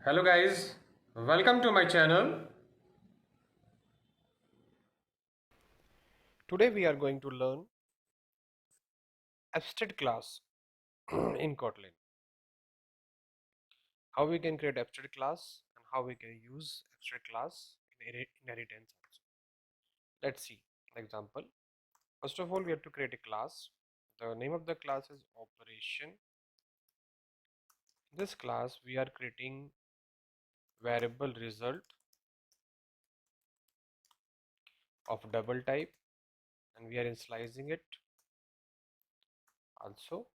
Hello guys, welcome to my channel. Today we are going to learn abstract class in Kotlin. How we can create abstract class and how we can use abstract class in inheritance also. Let's see an example. First of all, we have to create a class. The name of the class is operation. In this class we are creating variable result of double type and we are initializing it also.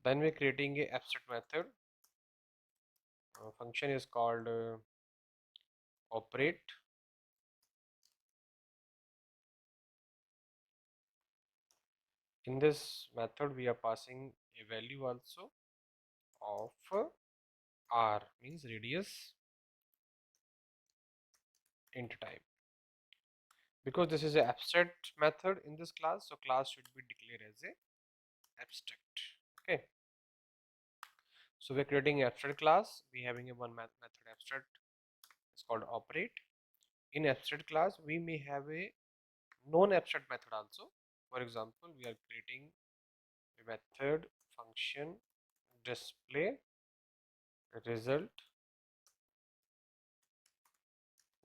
Then we are creating a abstract method. Function is called operate. In this method we are passing a value also of r, means radius int type. Because this is an abstract method in this class, so class should be declared as a abstract. Okay, so we're creating an abstract class. We having a one method abstract, it's called operate. In abstract class we may have a non-abstract method also. For example, we are creating a method function display result,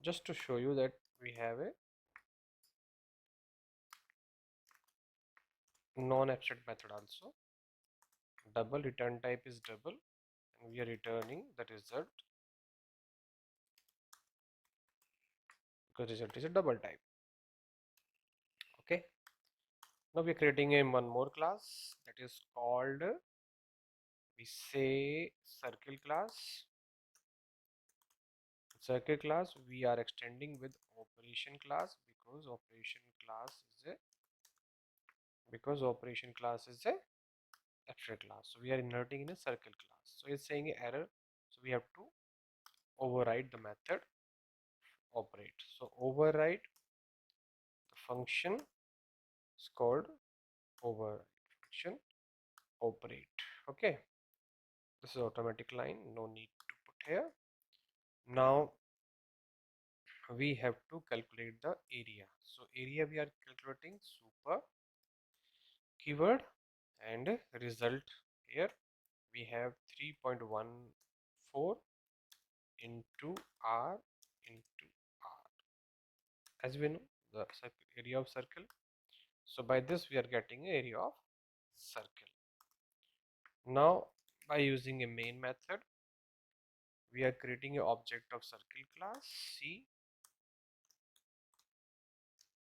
just to show you that we have a non-abstract method also. Double return type is double and we are returning the result because result is a double type. Okay, now we are creating a one more class that is called, we say, circle class. Circle class we are extending with operation class because operation class is a abstract class, so we are inserting in a circle class. So it's saying error, so we have to override the method operate. So override the function is called override function operate. Okay, this is automatic line, no need to put here. Now we have to calculate the area. So area we are calculating super keyword and result. Here we have 3.14 into r into r, as we know the area of circle. So by this we are getting area of circle. Now by using a main method we are creating an object of circle class c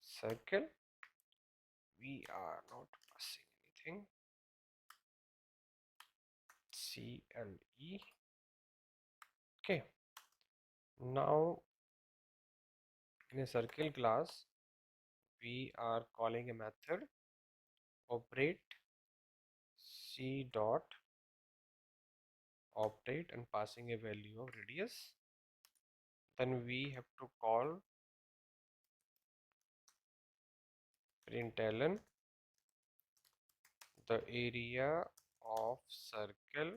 circle. We are not passing anything, CLE. Okay, now in a circle class we are calling a method operate c dot operate and passing a value of radius. Then we have to call println the area of circle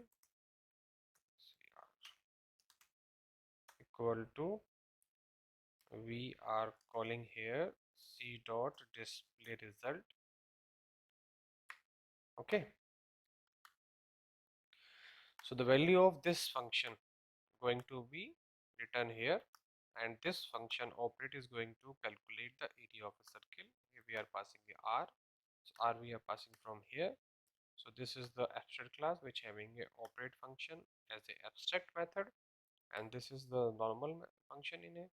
equal to, we are calling here c dot display result. Okay, so the value of this function going to be written here, and this function operate is going to calculate the area of a circle. Here we are passing the r, so r we are passing from here. So this is the abstract class which having a operate function as a abstract method, and this is the normal function in a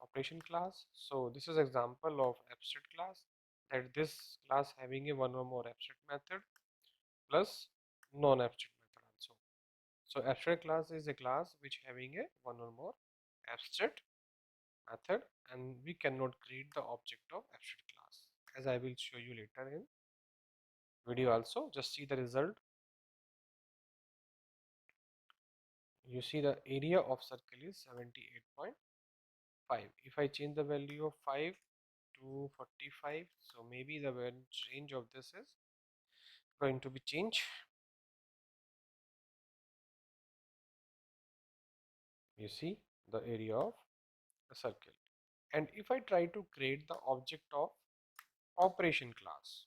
operation class. So this is example of abstract class, that this class having a one or more abstract method plus non-abstract method also. So abstract class is a class which having a one or more abstract method, and we cannot create the object of abstract class, as I will show you later in video also. Just see the result. You see the area of circle is 78.5. If I change the value of 5 to 45, so maybe the range of this is going to be changed. You see the area of a circle. And if I try to create the object of operation class,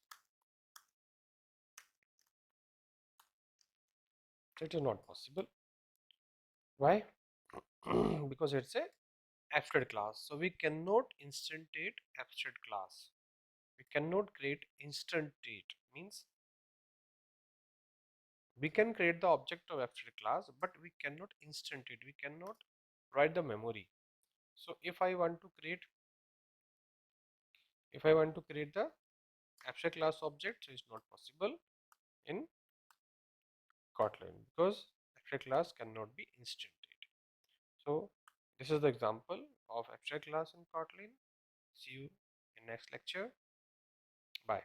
it is not possible. Why? Because it's a abstract class, so we cannot instantiate abstract class. We cannot create instantiate, means we can create the object of abstract class, but we cannot instantiate, we cannot write the memory. So if I want to create the abstract class object, so it's not possible in Kotlin because abstract class cannot be instantiated. So this is the example of abstract class in Kotlin. See you in next lecture. Bye.